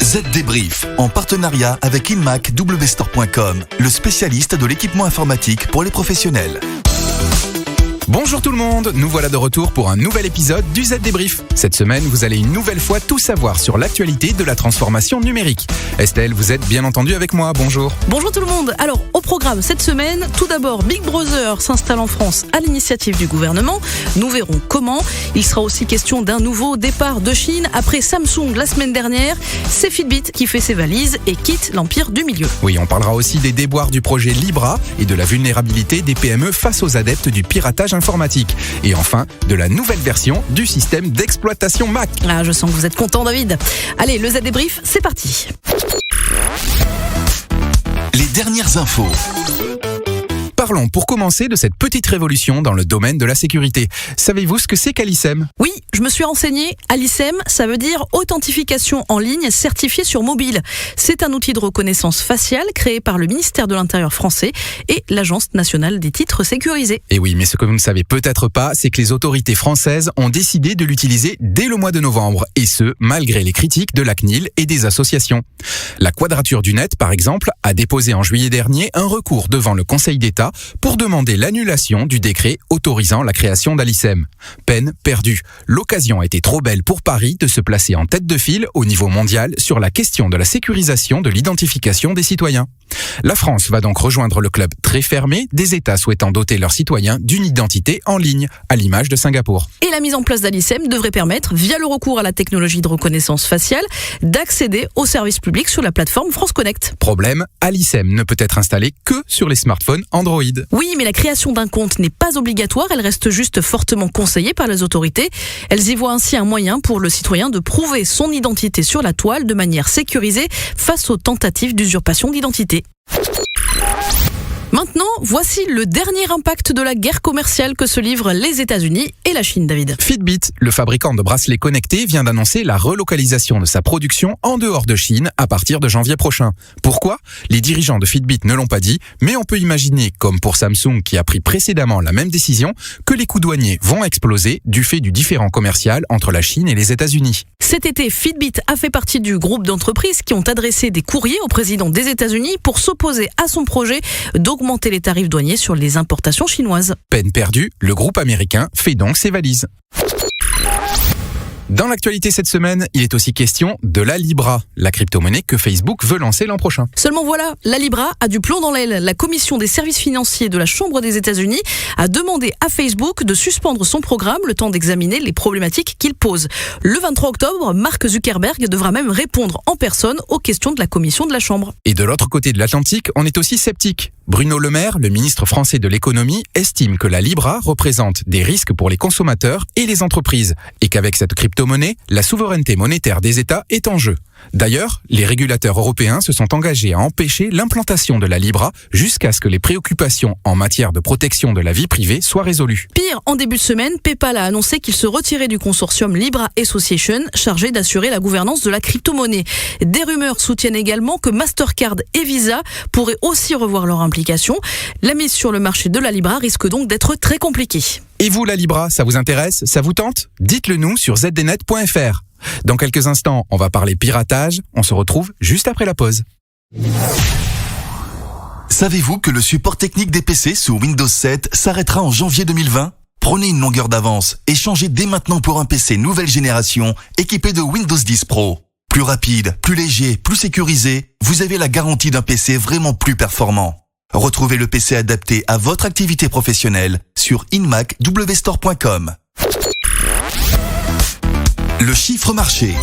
Z-Débrief, en partenariat avec InMacWstore.com, le spécialiste de l'équipement informatique pour les professionnels. Bonjour tout le monde, nous voilà de retour pour un nouvel épisode du Z-Débrief. Cette semaine, vous allez une nouvelle fois tout savoir sur l'actualité de la transformation numérique. Estelle, vous êtes bien entendu avec moi, bonjour. Bonjour tout le monde. Alors, au programme cette semaine, tout d'abord, Big Brother s'installe en France à l'initiative du gouvernement. Nous verrons comment. Il sera aussi question d'un nouveau départ de Chine. Après Samsung la semaine dernière, c'est Fitbit qui fait ses valises et quitte l'empire du milieu. Oui, on parlera aussi des déboires du projet Libra et de la vulnérabilité des PME face aux adeptes du piratage informatique. Et enfin, de la nouvelle version du système d'exploitation Mac. Ah, je sens que vous êtes content, David. Allez, le Z-Débrief, c'est parti. Les dernières infos. Parlons pour commencer de cette petite révolution dans le domaine de la sécurité. Savez-vous ce que c'est qu'Alicem ? Oui, je me suis renseignée. Alicem, ça veut dire authentification en ligne certifiée sur mobile. C'est un outil de reconnaissance faciale créé par le ministère de l'Intérieur français et l'Agence nationale des titres sécurisés. Et oui, mais ce que vous ne savez peut-être pas, c'est que les autorités françaises ont décidé de l'utiliser dès le mois de novembre, et ce, malgré les critiques de la CNIL et des associations. La Quadrature du Net, par exemple, a déposé en juillet dernier un recours devant le Conseil d'État pour demander l'annulation du décret autorisant la création d'Alicem. Peine perdue. L'occasion était trop belle pour Paris de se placer en tête de file au niveau mondial sur la question de la sécurisation de l'identification des citoyens. La France va donc rejoindre le club très fermé des États souhaitant doter leurs citoyens d'une identité en ligne, à l'image de Singapour. Et la mise en place d'Alicem devrait permettre, via le recours à la technologie de reconnaissance faciale, d'accéder aux services publics sur la plateforme France Connect. Problème, Alicem ne peut être installé que sur les smartphones Android. Oui, mais la création d'un compte n'est pas obligatoire, elle reste juste fortement conseillée par les autorités. Elles y voient ainsi un moyen pour le citoyen de prouver son identité sur la toile de manière sécurisée face aux tentatives d'usurpation d'identité. Maintenant, voici le dernier impact de la guerre commerciale que se livrent les États-Unis et la Chine, David. Fitbit, le fabricant de bracelets connectés, vient d'annoncer la relocalisation de sa production en dehors de Chine à partir de janvier prochain. Pourquoi ? Les dirigeants de Fitbit ne l'ont pas dit, mais on peut imaginer, comme pour Samsung qui a pris précédemment la même décision, que les coûts douaniers vont exploser du fait du différend commercial entre la Chine et les États-Unis. Cet été, Fitbit a fait partie du groupe d'entreprises qui ont adressé des courriers au président des États-Unis pour s'opposer à son projet d'augmenter les tarifs douaniers sur les importations chinoises. Peine perdue, le groupe américain fait donc ses valises. Dans l'actualité cette semaine, il est aussi question de la Libra, la crypto-monnaie que Facebook veut lancer l'an prochain. Seulement voilà, la Libra a du plomb dans l'aile. La commission des services financiers de la Chambre des États-Unis a demandé à Facebook de suspendre son programme le temps d'examiner les problématiques qu'il pose. Le 23 octobre, Mark Zuckerberg devra même répondre en personne aux questions de la commission de la Chambre. Et de l'autre côté de l'Atlantique, on est aussi sceptique. Bruno Le Maire, le ministre français de l'économie, estime que la Libra représente des risques pour les consommateurs et les entreprises et qu'avec cette crypto-monnaie, la souveraineté monétaire des États est en jeu. D'ailleurs, les régulateurs européens se sont engagés à empêcher l'implantation de la Libra jusqu'à ce que les préoccupations en matière de protection de la vie privée soient résolues. Pire, en début de semaine, PayPal a annoncé qu'il se retirait du consortium Libra Association, chargé d'assurer la gouvernance de la crypto-monnaie. Des rumeurs soutiennent également que Mastercard et Visa pourraient aussi revoir leur implication. La mise sur le marché de la Libra risque donc d'être très compliquée. Et vous, la Libra, ça vous intéresse ? Ça vous tente ? Dites-le nous sur zdnet.fr. Dans quelques instants, on va parler piratage. On se retrouve juste après la pause. Savez-vous que le support technique des PC sous Windows 7 s'arrêtera en janvier 2020 ? Prenez une longueur d'avance et changez dès maintenant pour un PC nouvelle génération équipé de Windows 10 Pro. Plus rapide, plus léger, plus sécurisé, vous avez la garantie d'un PC vraiment plus performant. Retrouvez le PC adapté à votre activité professionnelle sur InMacWstore.com. Le chiffre marché.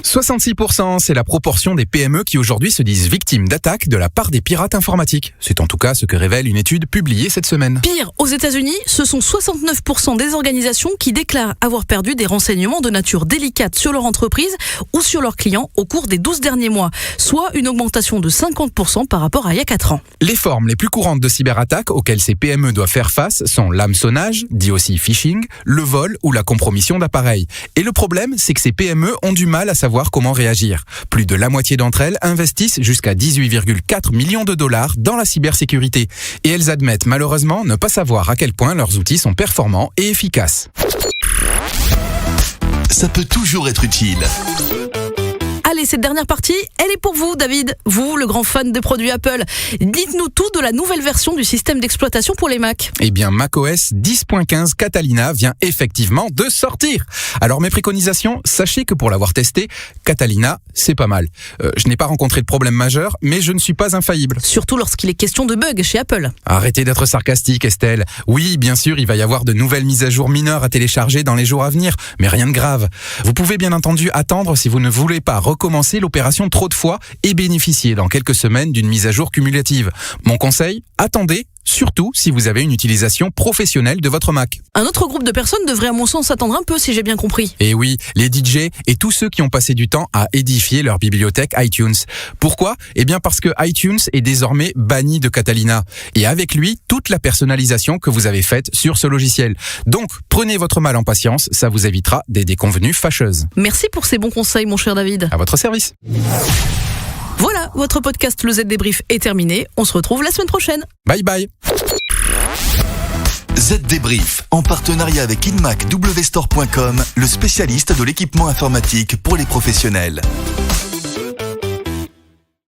66%, c'est la proportion des PME qui aujourd'hui se disent victimes d'attaques de la part des pirates informatiques. C'est en tout cas ce que révèle une étude publiée cette semaine. Pire, aux États-Unis, ce sont 69% des organisations qui déclarent avoir perdu des renseignements de nature délicate sur leur entreprise ou sur leurs clients au cours des 12 derniers mois, soit une augmentation de 50% par rapport à il y a 4 ans. Les formes les plus courantes de cyberattaques auxquelles ces PME doivent faire face sont l'hameçonnage, dit aussi phishing, le vol ou la compromission d'appareils. Et le problème, c'est que ces PME ont du mal à savoir comment réagir. Plus de la moitié d'entre elles investissent jusqu'à 18,4 millions de dollars dans la cybersécurité. Et elles admettent malheureusement ne pas savoir à quel point leurs outils sont performants et efficaces. ça peut toujours être utile. Allez, cette dernière partie, elle est pour vous, David. Vous, le grand fan des produits Apple. Dites-nous tout de la nouvelle version du système d'exploitation pour les Mac. Eh bien, macOS 10.15 Catalina vient effectivement de sortir. Alors, mes préconisations, sachez que pour l'avoir testé, Catalina, c'est pas mal. Je n'ai pas rencontré de problème majeur, mais je ne suis pas infaillible. Surtout lorsqu'il est question de bugs chez Apple. Arrêtez d'être sarcastique, Estelle. Oui, bien sûr, il va y avoir de nouvelles mises à jour mineures à télécharger dans les jours à venir, mais rien de grave. Vous pouvez bien entendu attendre si vous ne voulez pas recommencer l'opération trop de fois et bénéficier dans quelques semaines d'une mise à jour cumulative. Mon conseil, attendez, surtout si vous avez une utilisation professionnelle de votre Mac. Un autre groupe de personnes devrait à mon sens s'attendre un peu si j'ai bien compris. Et oui, les DJ et tous ceux qui ont passé du temps à édifier leur bibliothèque iTunes. Pourquoi ? Eh bien parce que iTunes est désormais banni de Catalina. Et avec lui, toute la personnalisation que vous avez faite sur ce logiciel. Donc, prenez votre mal en patience, ça vous évitera des déconvenues fâcheuses. Merci pour ces bons conseils, mon cher David. À votre service. Voilà, votre podcast Le Z Débrief est terminé. On se retrouve la semaine prochaine. Bye bye. Z Débrief, en partenariat avec InMacWstore.com, le spécialiste de l'équipement informatique pour les professionnels.